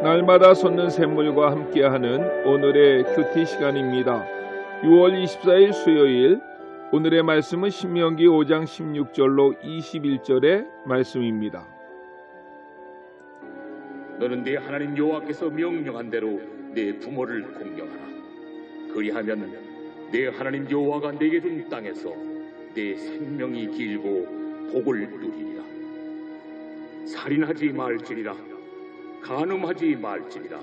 날마다 솟는 샘물과 함께하는 오늘의 큐티 시간입니다. 6월 24일 수요일, 오늘의 말씀은 신명기 5장 16절로 21절의 말씀입니다. 너는 네 하나님 여호와께서 명령한 대로 네 부모를 공경하라. 그리하면 네 하나님 여호와가 네게 준 땅에서 네 생명이 길고 복을 누리리라. 살인하지 말지니라. 간음하지 말지니라.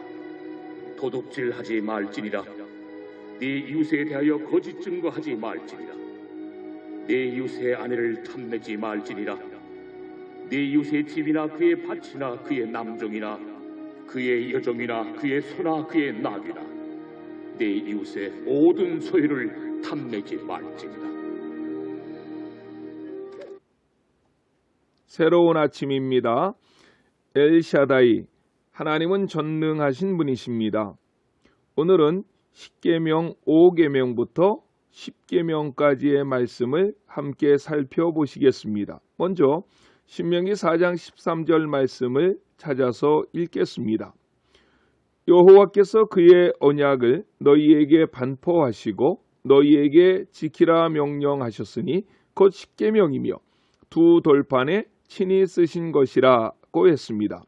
도둑질하지 말지니라. 네 이웃에 대하여 거짓 증거하지 말지니라. 네 이웃의 아내를 탐내지 말지니라. 네 이웃의 집이나 그의 밭이나 그의 남종이나 그의 여종이나 그의 소나 그의 나귀나 네 이웃의 모든 소유를 탐내지 말지니라. 새로운 아침입니다. 엘샤다이, 하나님은 전능하신 분이십니다. 오늘은 십계명 5계명부터 10계명까지의 말씀을 함께 살펴보시겠습니다. 먼저 신명기 4장 13절 말씀을 찾아서 읽겠습니다. 여호와께서 그의 언약을 너희에게 반포하시고 너희에게 지키라 명령하셨으니 곧 십계명이며 두 돌판에 친히 쓰신 것이라고 했습니다.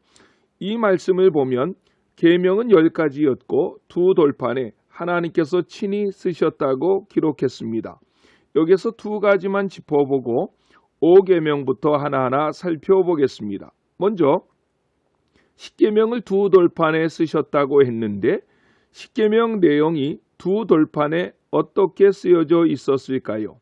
이 말씀을 보면 계명은 10가지였고 두 돌판에 하나님께서 친히 쓰셨다고 기록했습니다. 여기서 두 가지만 짚어보고 5계명부터 하나하나 살펴보겠습니다. 먼저 십계명을 두 돌판에 쓰셨다고 했는데 십계명 내용이 두 돌판에 어떻게 쓰여져 있었을까요?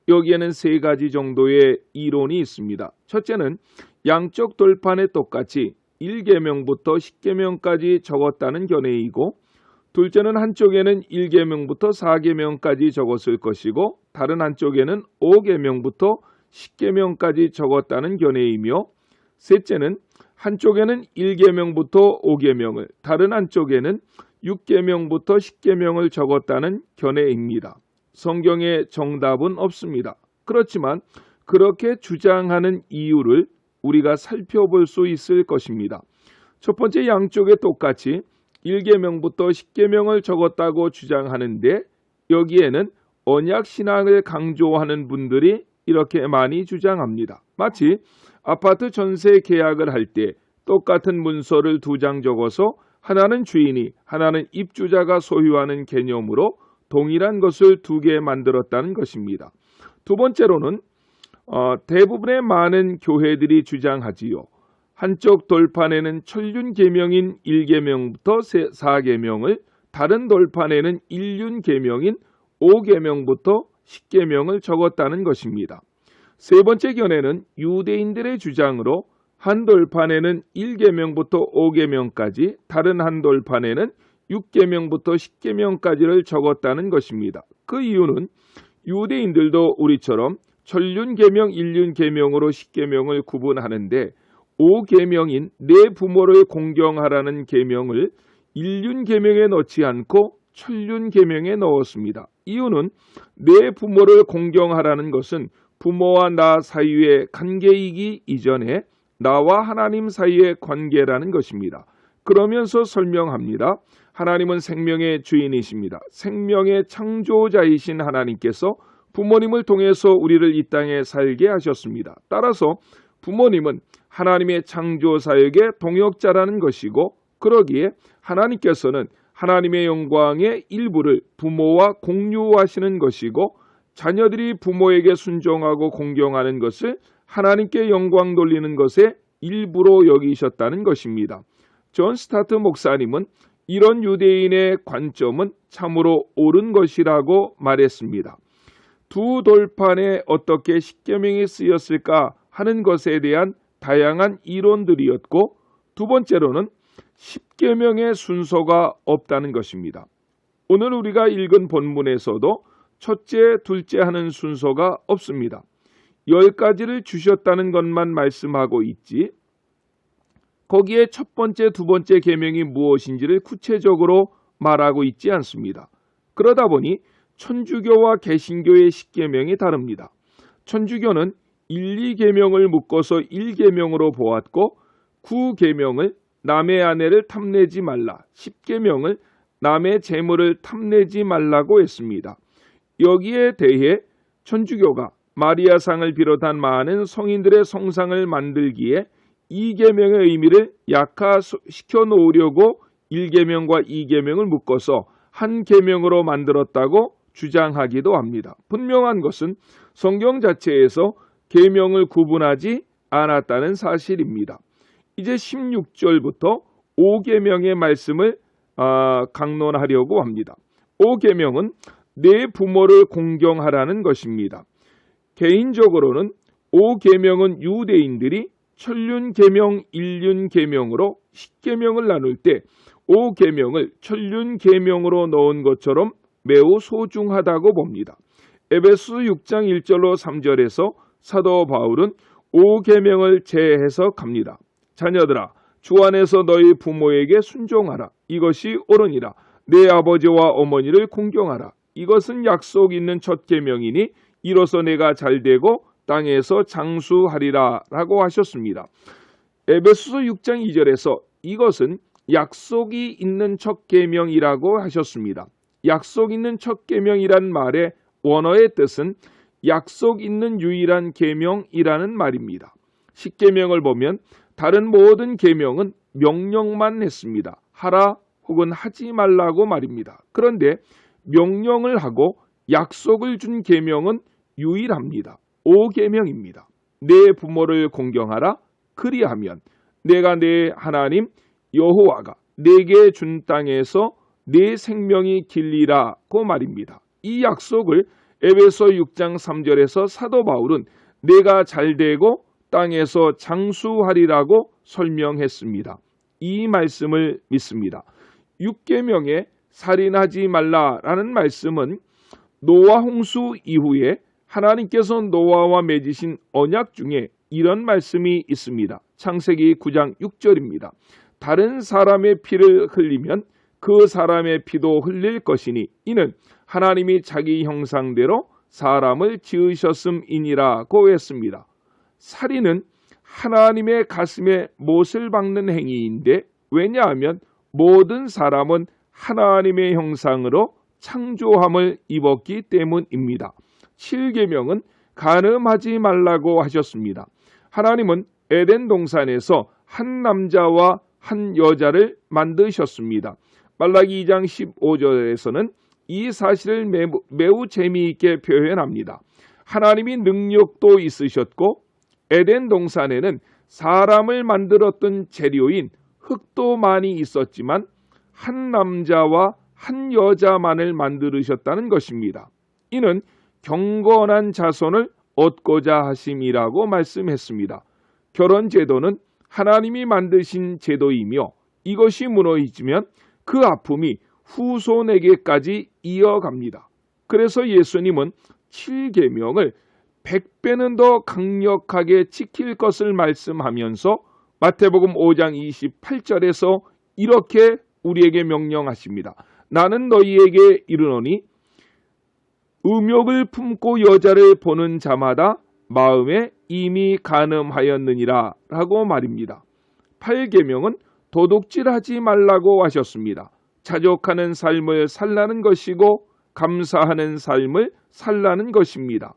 여기에는 3가지 정도의 이론이 있습니다. 첫째는 양쪽 돌판에 똑같이 1계명부터 10계명까지 적었다는 견해이고, 둘째는 한쪽에는 1계명부터 4계명까지 적었을 것이고 다른 한쪽에는 5계명부터 10계명까지 적었다는 견해이며, 셋째는 한쪽에는 1계명부터 5계명을, 다른 한쪽에는 6계명부터 10계명을 적었다는 견해입니다. 성경에 정답은 없습니다. 그렇지만 그렇게 주장하는 이유를 우리가 살펴볼 수 있을 것입니다. 첫 번째, 양쪽에 똑같이 1계명부터 10계명을 적었다고 주장하는데 여기에는 언약신앙을 강조하는 분들이 이렇게 많이 주장합니다. 마치 아파트 전세 계약을 할 때 똑같은 문서를 2장 적어서 하나는 주인이, 하나는 입주자가 소유하는 개념으로 동일한 것을 2개 만들었다는 것입니다. 두 번째로는 대부분의 많은 교회들이 주장하지요. 한쪽 돌판에는 천륜계명인 1계명부터 4계명을, 다른 돌판에는 일륜계명인 5계명부터 10계명을 적었다는 것입니다. 세 번째 견해는 유대인들의 주장으로 한 돌판에는 1계명부터 5계명까지, 다른 한 돌판에는 6계명부터 10계명까지를 적었다는 것입니다. 그 이유는 유대인들도 우리처럼 천륜계명, 일륜계명으로 10계명을 구분하는데 5계명인 내 부모를 공경하라는 계명을 일륜계명에 넣지 않고 천륜계명에 넣었습니다. 이유는 내 부모를 공경하라는 것은 부모와 나 사이의 관계이기 이전에 나와 하나님 사이의 관계라는 것입니다. 그러면서 설명합니다. 하나님은 생명의 주인이십니다. 생명의 창조자이신 하나님께서 부모님을 통해서 우리를 이 땅에 살게 하셨습니다. 따라서 부모님은 하나님의 창조사역의 동역자라는 것이고, 그러기에 하나님께서는 하나님의 영광의 일부를 부모와 공유하시는 것이고, 자녀들이 부모에게 순종하고 공경하는 것을 하나님께 영광 돌리는 것의 일부로 여기셨다는 것입니다. 존 스타트 목사님은 이런 유대인의 관점은 참으로 옳은 것이라고 말했습니다. 두 돌판에 어떻게 십계명이 쓰였을까 하는 것에 대한 다양한 이론들이었고, 두 번째로는 십계명의 순서가 없다는 것입니다. 오늘 우리가 읽은 본문에서도 첫째, 둘째 하는 순서가 없습니다. 10가지를 주셨다는 것만 말씀하고 있지, 거기에 첫 번째, 두 번째 계명이 무엇인지를 구체적으로 말하고 있지 않습니다. 그러다 보니 천주교와 개신교의 십계명이 다릅니다. 천주교는 1, 2계명을 묶어서 1계명으로 보았고 9계명을 남의 아내를 탐내지 말라. 10계명을 남의 재물을 탐내지 말라고 했습니다. 여기에 대해 천주교가 마리아상을 비롯한 많은 성인들의 성상을 만들기에 2계명의 의미를 약화시켜 놓으려고 1계명과 2계명을 묶어서 한 계명으로 만들었다고 주장하기도 합니다. 분명한 것은 성경 자체에서 계명을 구분하지 않았다는 사실입니다. 이제 16절부터 5계명의 말씀을 강론하려고 합니다. 5계명은 내 부모를 공경하라는 것입니다. 개인적으로는 5계명은 유대인들이 천륜계명, 일륜계명으로 10계명을 나눌 때 5계명을 천륜계명으로 넣은 것처럼 매우 소중하다고 봅니다. 에베소 6장 1절로 3절에서 사도 바울은 5계명을 재해석합니다. 자녀들아, 주 안에서 너희 부모에게 순종하라. 이것이 옳으니라. 내 아버지와 어머니를 공경하라. 이것은 약속 있는 첫 계명이니 이로써 내가 잘되고 땅에서 장수하리라 라고 하셨습니다. 에베소서 6장 2절에서 이것은 약속이 있는 첫 계명이라고 하셨습니다. 약속 있는 첫 계명이란 말의 원어의 뜻은 약속 있는 유일한 계명이라는 말입니다. 10계명을 보면 다른 모든 계명은 명령만 했습니다. 하라 혹은 하지 말라고 말입니다. 그런데 명령을 하고 약속을 준 계명은 유일합니다. 5계명입니다. 내 부모를 공경하라. 그리하면 내가 내 하나님 여호와가 내게 준 땅에서 내 생명이 길리라고 말입니다. 이 약속을 에베소 6장 3절에서 사도 바울은 내가 잘되고 땅에서 장수하리라고 설명했습니다. 이 말씀을 믿습니다. 6계명에 살인하지 말라라는 말씀은 노아 홍수 이후에 하나님께서 노아와 맺으신 언약 중에 이런 말씀이 있습니다. 창세기 9장 6절입니다. 다른 사람의 피를 흘리면 그 사람의 피도 흘릴 것이니 이는 하나님이 자기 형상대로 사람을 지으셨음이니라고 했습니다. 살인은 하나님의 가슴에 못을 박는 행위인데 왜냐하면 모든 사람은 하나님의 형상으로 창조함을 입었기 때문입니다. 7계명은 간음하지 말라고 하셨습니다. 하나님은 에덴 동산에서 한 남자와 한 여자를 만드셨습니다. 말라기 2장 15절에서는 이 사실을 매우 재미있게 표현합니다. 하나님이 능력도 있으셨고 에덴 동산에는 사람을 만들었던 재료인 흙도 많이 있었지만 한 남자와 한 여자만을 만드셨다는 것입니다. 이는 경건한 자손을 얻고자 하심이라고 말씀했습니다. 결혼 제도는 하나님이 만드신 제도이며 이것이 무너지면 그 아픔이 후손에게까지 이어갑니다. 그래서 예수님은 7계명을 100배는 더 강력하게 지킬 것을 말씀하면서 마태복음 5장 28절에서 이렇게 우리에게 명령하십니다. 나는 너희에게 이르노니 음욕을 품고 여자를 보는 자마다 마음에 이미 간음하였느니라 라고 말입니다. 8계명은 도둑질하지 말라고 하셨습니다. 자족하는 삶을 살라는 것이고 감사하는 삶을 살라는 것입니다.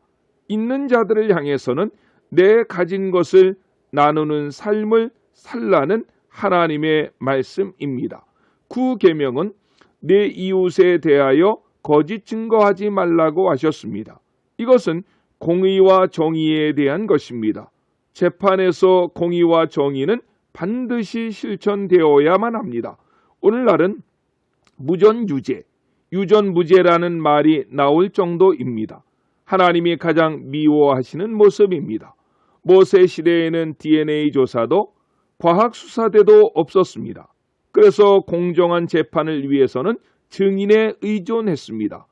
있는 자들을 향해서는 내 가진 것을 나누는 삶을 살라는 하나님의 말씀입니다. 9계명은 내 이웃에 대하여 거짓 증거하지 말라고 하셨습니다. 이것은 공의와 정의에 대한 것입니다. 재판에서 공의와 정의는 반드시 실천되어야만 합니다. 오늘날은 무전유죄, 유전무죄라는 말이 나올 정도입니다. 하나님이 가장 미워하시는 모습입니다. 모세 시대에는 DNA 조사도 과학수사대도 없었습니다. 그래서 공정한 재판을 위해서는 증인에 의존했습니다.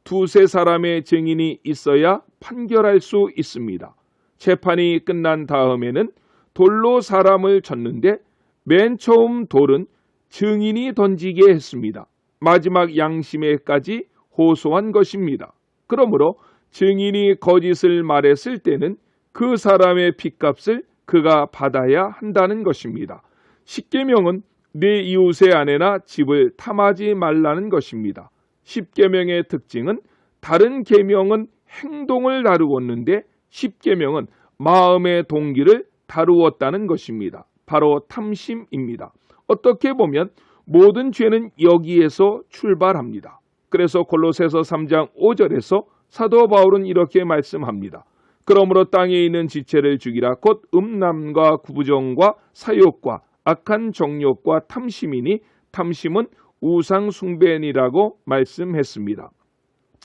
두세 사람의 증인이 있어야 판결할 수 있습니다. 재판이 끝난 다음에는 돌로 사람을 쳤는데 맨 처음 돌은 증인이 던지게 했습니다. 마지막 양심에까지 호소한 것입니다. 그러므로 증인이 거짓을 말했을 때는 그 사람의 핏값을 그가 받아야 한다는 것입니다. 십계명은 내 이웃의 아내나 집을 탐하지 말라는 것입니다. 십계명의 특징은 다른 계명은 행동을 다루었는데 십계명은 마음의 동기를 다루었다는 것입니다. 바로 탐심입니다. 어떻게 보면 모든 죄는 여기에서 출발합니다. 그래서 골로새서 3장 5절에서 사도 바울은 이렇게 말씀합니다. 그러므로 땅에 있는 지체를 죽이라. 곧 음란과 부정과 사욕과 악한 정욕과 탐심이니 탐심은 우상 숭배니라고 말씀했습니다.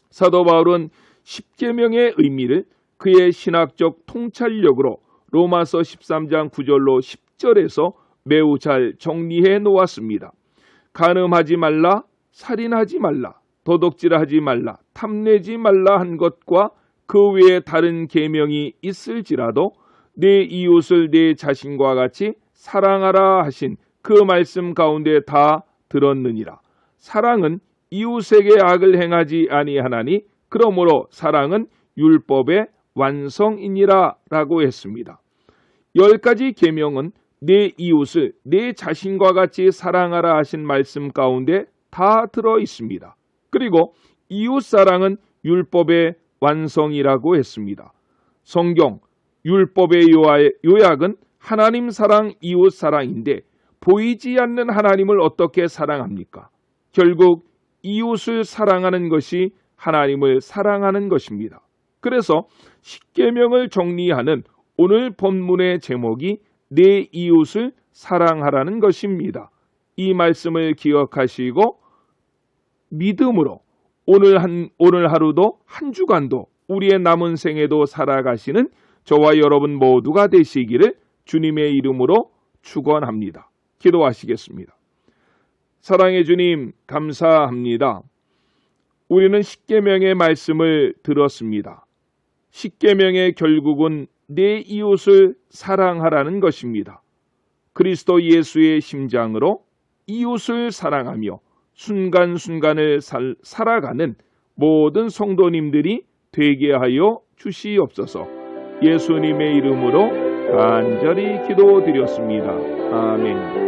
사도 바울은 십계명의 의미를 그의 신학적 통찰력으로 로마서 13장 9절로 10절에서 매우 잘 정리해 놓았습니다. 간음하지 말라, 살인하지 말라, 도둑질하지 말라, 탐내지 말라 한 것과 그 외에 다른 계명이 있을지라도 내 이웃을 내 자신과 같이 사랑하라 하신 그 말씀 가운데 다 들었느니라. 사랑은 이웃에게 악을 행하지 아니하나니 그러므로 사랑은 율법의 완성이니라 라고 했습니다. 10가지 계명은 내 이웃을 내 자신과 같이 사랑하라 하신 말씀 가운데 다 들어 있습니다. 그리고 이웃 사랑은 율법의 완성이라고 했습니다. 성경 율법의 요약은 하나님 사랑, 이웃 사랑인데 보이지 않는 하나님을 어떻게 사랑합니까? 결국 이웃을 사랑하는 것이 하나님을 사랑하는 것입니다. 그래서 십계명을 정리하는 오늘 본문의 제목이 내 이웃을 사랑하라는 것입니다. 이 말씀을 기억하시고 믿음으로 오늘 하루도 한 주간도 우리의 남은 생에도 살아가시는 저와 여러분 모두가 되시기를 주님의 이름으로 축원합니다. 기도하시겠습니다. 사랑의 주님 감사합니다. 우리는 십계명의 말씀을 들었습니다. 십계명의 결국은 내 이웃을 사랑하라는 것입니다. 그리스도 예수의 심장으로 이웃을 사랑하며 순간순간을 살아가는 모든 성도님들이 되게 하여 주시옵소서. 예수님의 이름으로 간절히 기도드렸습니다. 아멘.